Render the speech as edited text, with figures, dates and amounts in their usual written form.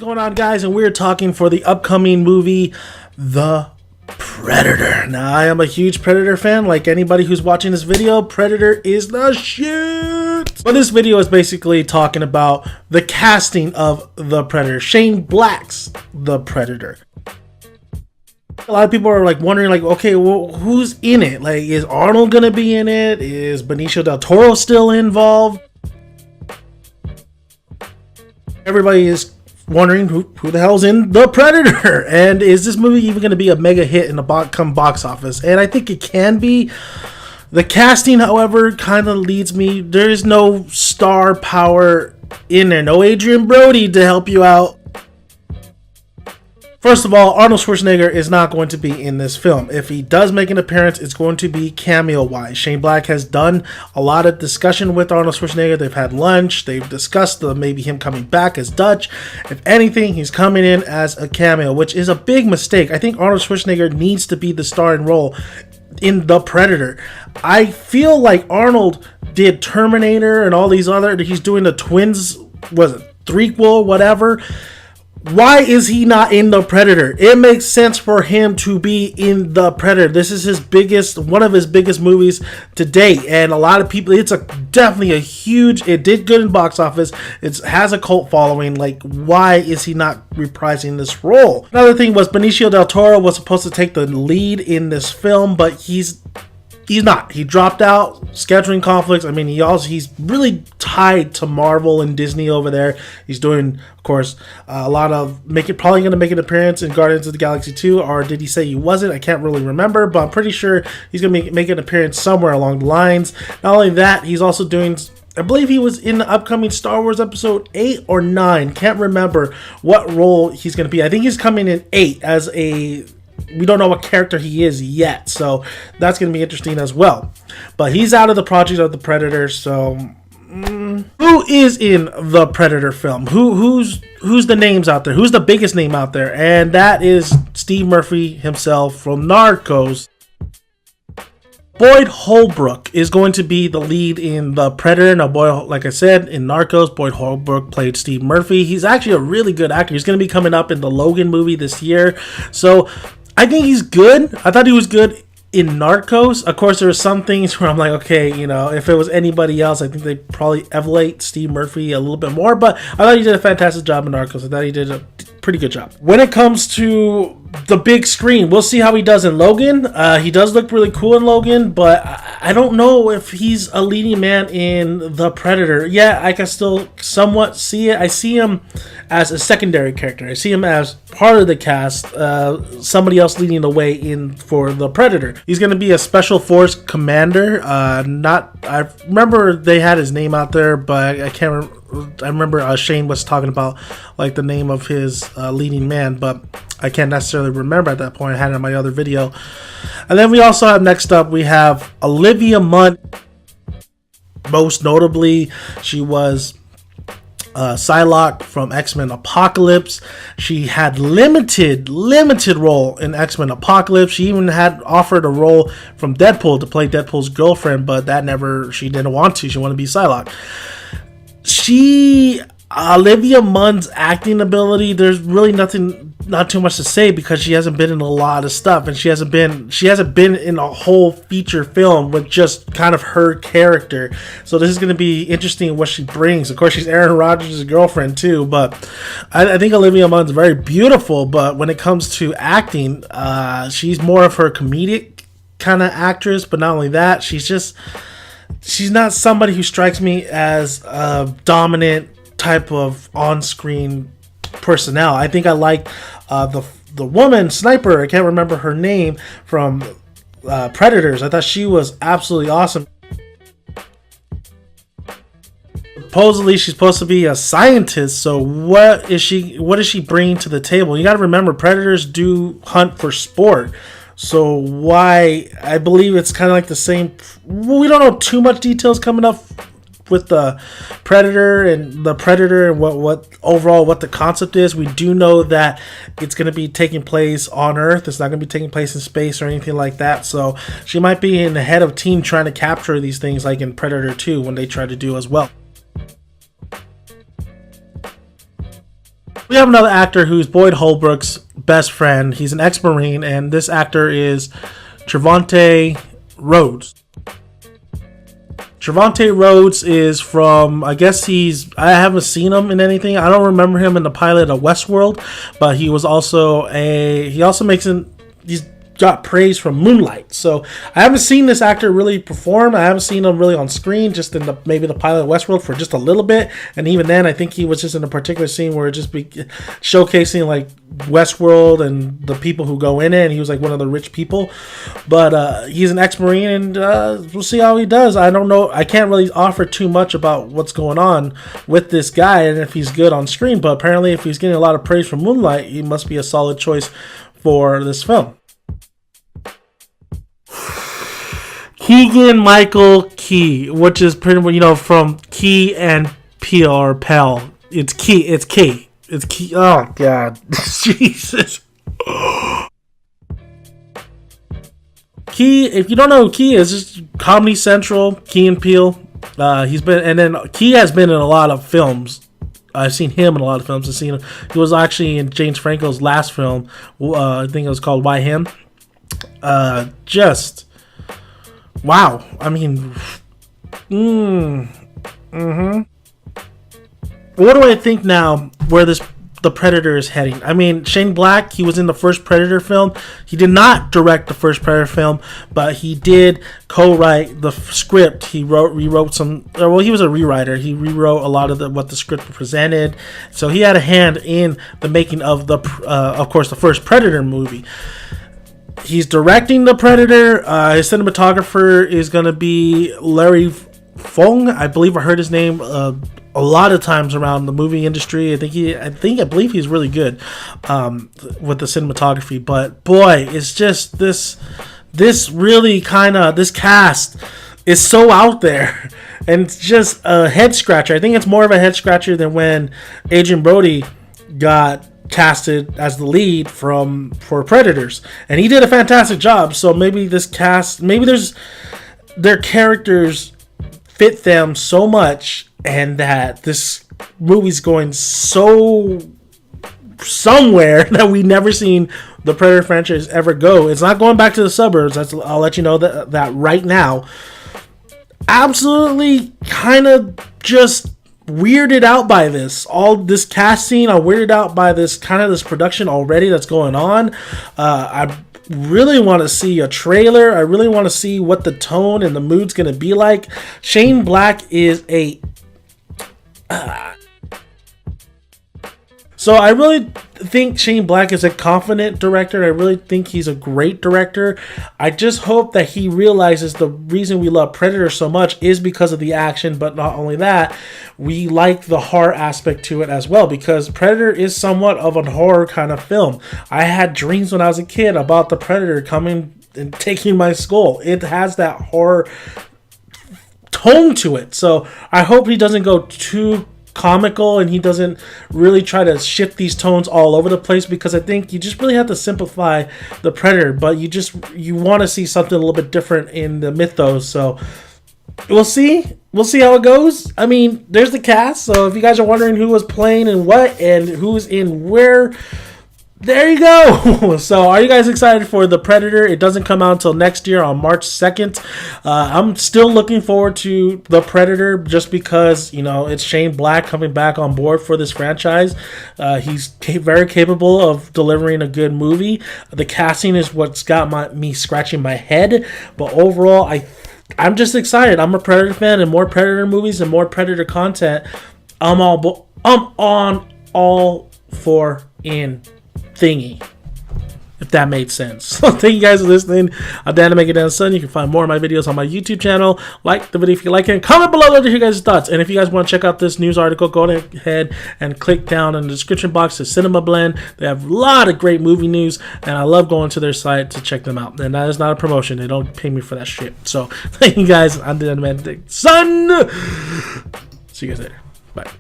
going on, guys? And we're talking for the upcoming movie, The Predator. Now, I am a huge Predator fan. Like anybody who's watching this video, Predator is the shit. But this video is basically talking about the casting of The Predator. Shane Black's The Predator. A lot of people are like wondering, like, okay, well, who's in it? Like, is Arnold gonna be in it? Is Benicio del Toro still involved? Everybody is wondering who the hell's in The Predator, and is this movie even going to be a mega hit in the box office? And I think it can be. The casting, however, kind of leads me. There is no star power in there. No Adrian Brody to help you out. First of all, Arnold Schwarzenegger is not going to be in this film. If he does make an appearance, it's going to be cameo-wise. Shane Black has done a lot of discussion with Arnold Schwarzenegger. They've had lunch. They've discussed maybe him coming back as Dutch. If anything, he's coming in as a cameo, which is a big mistake. I think Arnold Schwarzenegger needs to be the starring role in The Predator. I feel like Arnold did Terminator and all these other... He's doing the Twins, was it threequel, whatever. Why is he not in The Predator? It makes sense for him to be in The Predator. This is one of his biggest movies to date, and a lot of people, it's definitely a huge, it did good in box office, it has a cult following. Like, why is he not reprising this role? Another thing was Benicio del Toro was supposed to take the lead in this film, but he's not. He dropped out, scheduling conflicts. I mean, he's really tied to Marvel and Disney over there. He's doing, of course, a lot of probably going to make an appearance in Guardians of the Galaxy 2, or did he say he wasn't? I can't really remember, but I'm pretty sure he's going to make an appearance somewhere along the lines. Not only that, he's also doing, I believe he was in the upcoming Star Wars episode 8 or 9. Can't remember what role he's going to be. I think he's coming in 8 as a... We don't know what character he is yet, so that's going to be interesting as well. But he's out of the project of The Predator, so... Who is in The Predator film? Who's the names out there? Who's the biggest name out there? And that is Steve Murphy himself from Narcos. Boyd Holbrook is going to be the lead in The Predator. Now, like I said, in Narcos, Boyd Holbrook played Steve Murphy. He's actually a really good actor. He's going to be coming up in the Logan movie this year. So I think he's good. I thought he was good in Narcos. Of course, there are some things where I'm like, okay, if it was anybody else, I think they'd probably elevate Steve Murphy a little bit more. But I thought he did a fantastic job in Narcos. I thought he did a pretty good job. When it comes to the big screen, we'll see how he does in Logan. He does look really cool in Logan, but I don't know if he's a leading man in The Predator. Yeah, I can still somewhat see it. I see him as a secondary character. I see him as part of the cast, somebody else leading the way for The Predator. He's going to be a special force commander. I remember they had his name out there, but I can't remember. I remember Shane was talking about like the name of his leading man, but I can't necessarily remember at that point. I had it in my other video. And then we also have, next up, we have Olivia Munn. Most notably, she was Psylocke from X-Men Apocalypse. She had limited role in X-Men Apocalypse. She even had offered a role from Deadpool to play Deadpool's girlfriend, but she didn't want to. She wanted to be Psylocke. Olivia Munn's acting ability, there's really not too much to say, because she hasn't been in a lot of stuff, and she hasn't been in a whole feature film with just kind of her character. So this is going to be interesting what she brings. Of course, she's Aaron Rodgers' girlfriend too, but I think Olivia Munn's very beautiful, but when it comes to acting, she's more of her comedic kind of actress. But not only that, she's not somebody who strikes me as a dominant type of on-screen personnel. I think I like the woman sniper. I can't remember her name from Predators. I thought she was absolutely awesome. Supposedly she's supposed to be a scientist. So what is she bringing to the table? You got to remember, Predators do hunt for sport. So why? I believe it's kind of like the same. We don't know too much details coming up with the Predator and what overall what the concept is. We do know that it's going to be taking place on Earth. It's not going to be taking place in space or anything like that. So she might be in the head of team trying to capture these things, like in Predator 2 when they try to do as well. We have another actor who's Boyd Holbrook's best friend. He's an ex-Marine, and this actor is Trevante Rhodes. Trevante Rhodes is from, I haven't seen him in anything. I don't remember him in the pilot of Westworld, but he also he's got praise from Moonlight. So I haven't seen this actor really perform. I haven't seen him really on screen, just in maybe the pilot of Westworld for just a little bit. And even then, I think he was just in a particular scene where it just be showcasing like Westworld and the people who go in it. And he was like one of the rich people. But he's an ex-Marine, and we'll see how he does. I don't know. I can't really offer too much about what's going on with this guy and if he's good on screen. But apparently, if he's getting a lot of praise from Moonlight, he must be a solid choice for this film. Keegan-Michael Key, which is pretty much, from Key and Peele or Pell. It's Key. It's Key. It's Key. Oh, God. Jesus. Key, if you don't know who Key is, it's Comedy Central, Key and Peele. Key has been in a lot of films. I've seen him in a lot of films. He was actually in James Franco's last film. I think it was called Why Him? Wow. I mean, what do I think now where the Predator is heading? I mean, Shane Black, he was in the first Predator film. He did not direct the first Predator film, but he did co-write the script. He rewrote some. Well, he was a rewriter. He rewrote a lot of what the script presented. So he had a hand in the making of of course, the first Predator movie. He's directing the Predator. His cinematographer is going to be Larry Fong. I believe I heard his name a lot of times around the movie industry. I believe he's really good with the cinematography. But boy, it's just this cast is so out there, and it's just a head scratcher. I think it's more of a head scratcher than when Adrien Brody got casted as the lead for Predators, and he did a fantastic job. So maybe this cast, their characters fit them so much, and that this movie's going so somewhere that we never seen the Predator franchise ever go. It's not going back to the suburbs. I'll let you know that right now. Absolutely, kind of just weirded out by all this casting. I'm weirded out by this production already that's going on. I really want to see a trailer. I really want to see what the tone and the mood's going to be like. Shane Black is so I really think Shane Black is a confident director. I really think he's a great director. I just hope that he realizes the reason we love Predator so much is because of the action, but not only that, we like the horror aspect to it as well, because Predator is somewhat of a horror kind of film. I had dreams when I was a kid about the Predator coming and taking my skull. It has that horror tone to it. So I hope he doesn't go too comical and he doesn't really try to shift these tones all over the place, because I think you just really have to simplify the Predator, but you want to see something a little bit different in the mythos. So we'll see how it goes. I mean, there's the cast, so if you guys are wondering who was playing and what and who's in where, there you go. So are you guys excited for the Predator? It doesn't come out until next year on March 2nd. I'm still looking forward to the Predator just because, it's Shane Black coming back on board for this franchise. He's very capable of delivering a good movie. The casting is what's got me scratching my head. But overall, I'm just excited. I'm a Predator fan, and more Predator movies and more Predator content. I'm on all for in thingy, if that made sense. So thank you guys for listening. I'm Dan to Make It Down Son. You can find more of my videos on my YouTube channel. Like the video if you like it, and comment below to hear your guys' thoughts. And if you guys want to check out this news article, go ahead and click down in the description box to Cinema Blend. They have a lot of great movie news, and I love going to their site to check them out. And that is not a promotion. They don't pay me for that shit. So thank you guys. I'm Dan to Make It Down Son. See you guys later. Bye.